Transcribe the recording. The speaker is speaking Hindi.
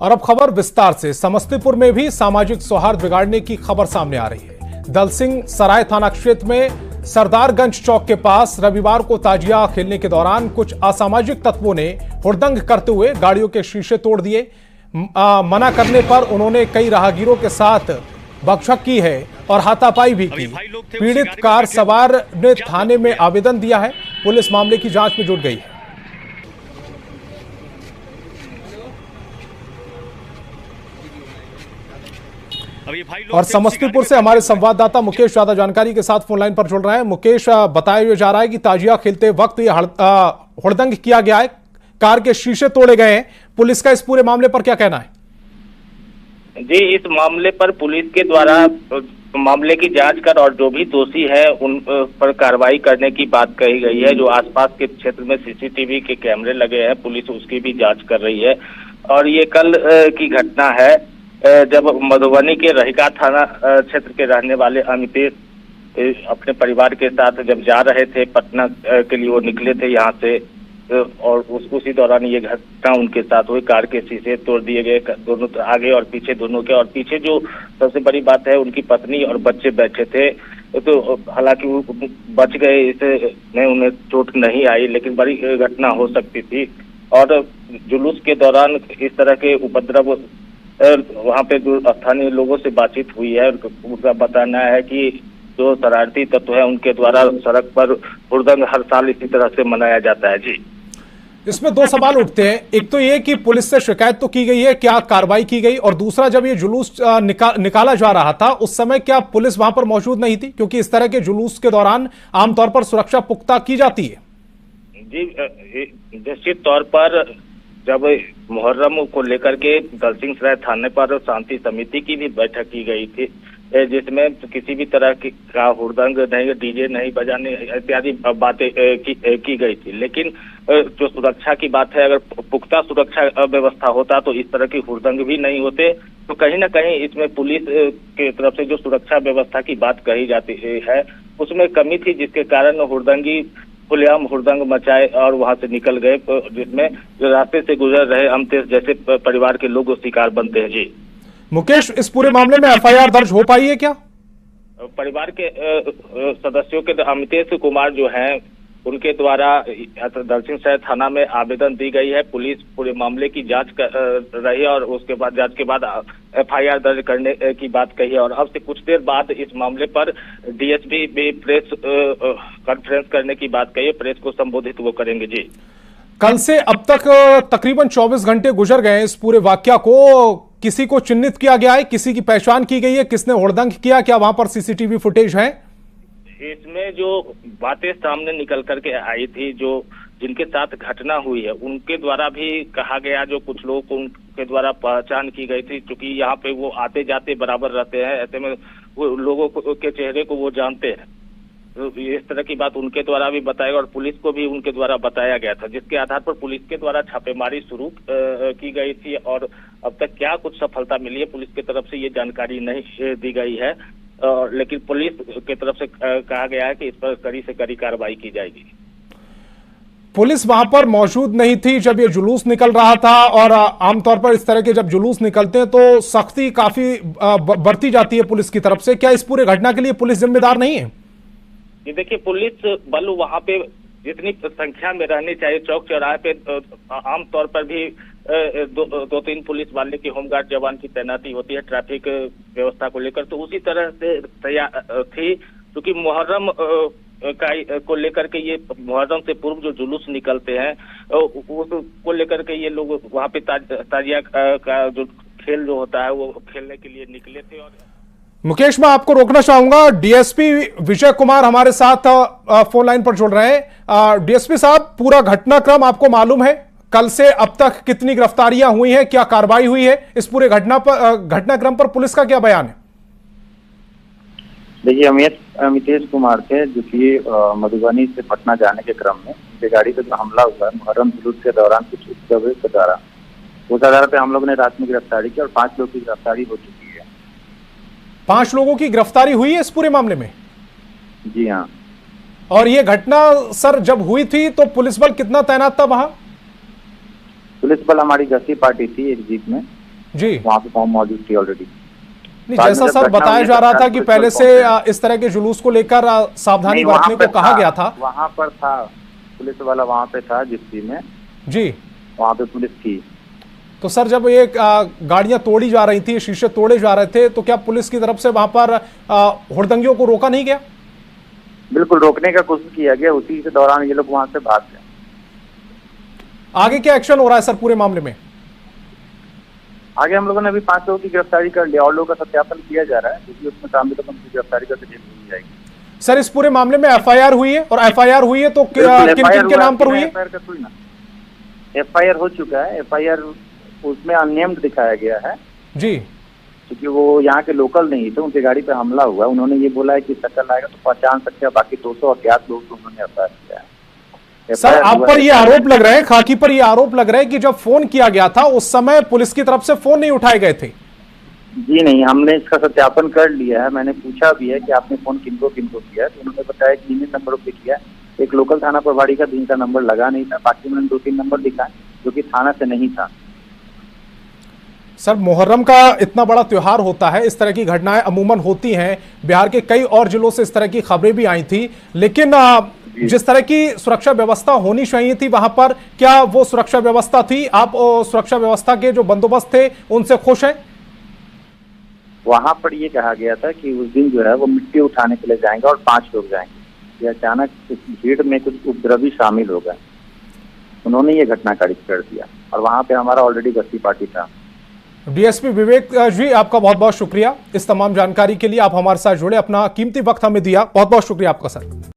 और अब खबर विस्तार से। समस्तीपुर में भी सामाजिक सौहार्द बिगाड़ने की खबर सामने आ रही है। दलसिंह सराय थाना क्षेत्र में सरदारगंज चौक के पास रविवार को ताजिया खेलने के दौरान कुछ असामाजिक तत्वों ने हुड़दंग करते हुए गाड़ियों के शीशे तोड़ दिए। मना करने पर उन्होंने कई राहगीरों के साथ बकझक की है और हाथापाई भी की। पीड़ित कार सवार ने थाने में आवेदन दिया है। पुलिस मामले की जांच में जुट गई है। और समस्तीपुर से हमारे संवाददाता मुकेश ज्यादा जानकारी के साथ फोन लाइन पर जुड़ रहे हैं। मुकेश, बताया जा रहा है कि ताजिया खेलते वक्त ये हुड़दंग किया गया है, कार के शीशे तोड़े गए हैं। पुलिस का इस पूरे मामले पर क्या कहना है? जी, इस मामले पर पुलिस के द्वारा मामले की जांच कर और जो भी दोषी है उन पर कार्रवाई करने की बात कही गई है। जो आसपास के क्षेत्र में सीसीटीवी के कैमरे लगे हैं, पुलिस उसकी भी जांच कर रही है। और ये कल की घटना है जब मधुबनी के रहिका थाना क्षेत्र के रहने वाले अमितेश अपने परिवार के साथ जब जा रहे थे पटना के लिए, वो निकले थे यहाँ से और उसी दौरान ये घटना उनके साथ हुई। कार के शीशे तोड़ दिए गए, दोनों आगे और पीछे दोनों के। और पीछे जो सबसे बड़ी बात है, उनकी पत्नी और बच्चे बैठे थे, तो हालांकि वो बच गए, इसमें उन्हें चोट नहीं आई, लेकिन बड़ी घटना हो सकती थी। और जुलूस के दौरान इस तरह के उपद्रव वहाँ पे स्थानीय लोगों से बातचीत हुई है। उनका बताना है कि जो शरारती तत्व है उनके द्वारा सड़क पर हुड़दंग हर साल इसी तरह से मनाया जाता है। जी, इसमें दो सवाल उठते हैं। एक तो ये कि पुलिस से शिकायत तो की गई है, क्या कार्रवाई की गई? और दूसरा, जब ये जुलूस निकाला जा रहा था उस समय क्या पुलिस वहां पर मौजूद नहीं थी? क्योंकि इस तरह के जुलूस के दौरान आमतौर पर सुरक्षा पुख्ता की जाती है। जी, निश्चित तौर पर जब मुहर्रम को लेकर के दलसिंह सराय थाने पर शांति समिति की भी बैठक की गई थी, जिसमें किसी भी तरह का हुड़दंग नहीं, डीजे नहीं बजाने इत्यादि बातें की गई थी। लेकिन जो सुरक्षा की बात है, अगर पुख्ता सुरक्षा व्यवस्था होता तो इस तरह की हुड़दंग भी नहीं होते। तो कहीं ना कहीं इसमें पुलिस की तरफ से जो सुरक्षा व्यवस्था की बात कही जाती है उसमें कमी थी, जिसके कारण हुड़दंगी खुलेआम हुड़दंग मचाए और वहां से निकल गए, जिसमें जो रास्ते से गुजर रहे अमितेश जैसे परिवार के लोग शिकार बनते हैं। जी मुकेश, इस पूरे मामले में एफआईआर दर्ज हो पाई है क्या? परिवार के सदस्यों के अमितेश कुमार जो हैं उनके द्वारा दलसिंह सराय थाना में आवेदन दी गई है। पुलिस पूरे मामले की जांच कर रही है और उसके बाद जांच के बाद एफआईआर दर्ज करने की बात कही है। और अब से कुछ देर बाद इस मामले पर डीएसपी भी प्रेस कॉन्फ्रेंस करने की बात कही है। प्रेस को संबोधित वो करेंगे। जी, कल से अब तक तकरीबन 24 घंटे गुजर गए। इस पूरे वाकया को किसी को चिन्हित किया गया है? किसी की पहचान की गई है? किसने हुड़दंग किया? क्या वहां पर सीसीटीवी फुटेज है? इसमें जो बातें सामने निकल करके आई थी, जो जिनके साथ घटना हुई है उनके द्वारा भी कहा गया, जो कुछ लोगों को उनके द्वारा पहचान की गई थी, क्योंकि यहाँ पे वो आते जाते बराबर रहते हैं, ऐसे में वो लोगों के चेहरे को वो जानते हैं। तो इस तरह की बात उनके द्वारा भी बताया और पुलिस को भी उनके द्वारा बताया गया था, जिसके आधार पर पुलिस के द्वारा छापेमारी शुरू की गई थी। और अब तक क्या कुछ सफलता मिली है पुलिस की तरफ से ये जानकारी नहीं दी गई है, लेकिन पुलिस की तरफ से कहा गया है कि इस पर कड़ी से कड़ी कार्रवाई की जाएगी। पुलिस वहां पर मौजूद नहीं थी जब ये जुलूस निकल रहा था, और आमतौर पर इस तरह के जब जुलूस निकलते हैं तो सख्ती काफी बरती जाती है पुलिस की तरफ से। क्या इस पूरे घटना के लिए पुलिस जिम्मेदार नहीं है? ये देखिए, पुलिस बल वहां पे जितनी संख्या में रहनी चाहिए, चौक चौराहे पे आमतौर पर भी दो तीन पुलिस वाले की होमगार्ड जवान की तैनाती होती है ट्रैफिक व्यवस्था को लेकर, तो उसी तरह से तैयार थी। क्योंकि मुहर्रम को लेकर के ये मुहर्रम से पूर्व जो जुलूस निकलते हैं उसको लेकर के ये लोग वहाँ पे ताजिया का जो खेल जो होता है वो खेलने के लिए निकले थे। और मुकेश, मैं आपको रोकना चाहूंगा। डीएसपी विजय कुमार हमारे साथ फोन लाइन पर जुड़ रहे हैं। डीएसपी साहब, पूरा घटनाक्रम आपको मालूम है? कल से अब तक कितनी गिरफ्तारियां हुई हैं, क्या कार्रवाई हुई है? इस पूरे घटनाक्रम पर पुलिस का क्या बयान है? देखिए, अमितेश कुमार थे, जो कि मधुबनी से पटना जाने के क्रम में उनकी गाड़ी पर जो हमला हुआ मुहर्रम जुलूस के दौरान कुछ उपद्रवियों के द्वारा, उस आधार पर हम लोगों ने रात में गिरफ्तारी की और 5 लोगों की गिरफ्तारी हो चुकी है। 5 लोगों की गिरफ्तारी हुई है इस पूरे मामले में? जी हाँ। और ये घटना सर जब हुई थी तो पुलिस बल कितना तैनात था वहां? पुलिस बल हमारी गश्ती पार्टी थी एक जीप में, जी वहाँ पे फॉर्म मौजूद थी ऑलरेडी। नहीं, जैसा सर बताया जा रहा था कि पहले से इस तरह के जुलूस को लेकर सावधानी बरतने को कहा गया था। वहाँ पर था पुलिस वाला, वहाँ पे था जिप्सी में जी, वहाँ पे पुलिस थी। तो सर जब ये गाड़ियां तोड़ी जा रही थी, शीशे तोड़े जा रहे थे, तो क्या पुलिस की तरफ से वहां पर हुड़दंगियों को रोका नहीं गया? बिल्कुल रोकने का कोशिश किया गया, उसी के दौरान ये लोग वहां से भाग गए। आगे क्या एक्शन हो रहा है सर पूरे मामले में? आगे हम लोगों ने अभी 5 लोगों की गिरफ्तारी कर लिया और लोगों का सत्यापन किया जा रहा है, क्योंकि उसमें शामिल लोगों की गिरफ्तारी करके जेल भेजी जाएगी। सर इस पूरे मामले में एफआईआर हुई है, और एफआईआर हुई है तो किन किन के नाम पर हुई है? एफआईआर हो चुका है। एफआईआर उसमें अननेम्ड दिखाया गया है जी, क्योंकि वो यहाँ के लोकल नहीं थे, उनकी गाड़ी पे हमला हुआ। उन्होंने ये बोला है कि शक्ल आएगा तो पहचान सकते हैं, बाकी 200 अज्ञात लोग को उन्होंने एफआईआर किया है। सर आप पर ये आरोप लग रहा है, खाकी पर ये आरोप लग रहा है कि जब फोन किया गया था उस समय पुलिस की तरफ से फोन नहीं उठाए गए थे। जी नहीं, हमने इसका सत्यापन कर लिया है। मैंने पूछा भी है कि आपने फोन किनको किनको किया, तो उन्होंने बताया कि इन नंबरों पे किया। एक लोकल थाना प्रभारी का जिनका नंबर लगा नहीं था, बाकी उन्होंने 2-3 नंबर दिखाए जो कि थाना से नहीं था। सर मुहर्रम का इतना बड़ा त्योहार होता है, इस तरह की घटनाएं अमूमन होती हैं, बिहार के कई और जिलों से इस तरह की खबरें भी आई थी, लेकिन जिस तरह की सुरक्षा व्यवस्था होनी चाहिए थी वहां पर, क्या वो सुरक्षा व्यवस्था थी? आप सुरक्षा व्यवस्था के जो बंदोबस्त थे उनसे खुश हैं? वहां पर ये कहा गया था कि उस दिन जो है वो मिट्टी उठाने के लिए जाएंगे और 5 लोग जाएंगे। ये अचानक इस भीड़ में कुछ उपद्रवी शामिल हो गए, उन्होंने ये घटना कारित कर दिया और वहां पे हमारा ऑलरेडी गश्ती पार्टी था। डीएसपी विवेक जी, आपका बहुत बहुत शुक्रिया इस तमाम जानकारी के लिए। आप हमारे साथ जुड़े, अपना कीमती वक्त हमें दिया, बहुत बहुत शुक्रिया आपका सर।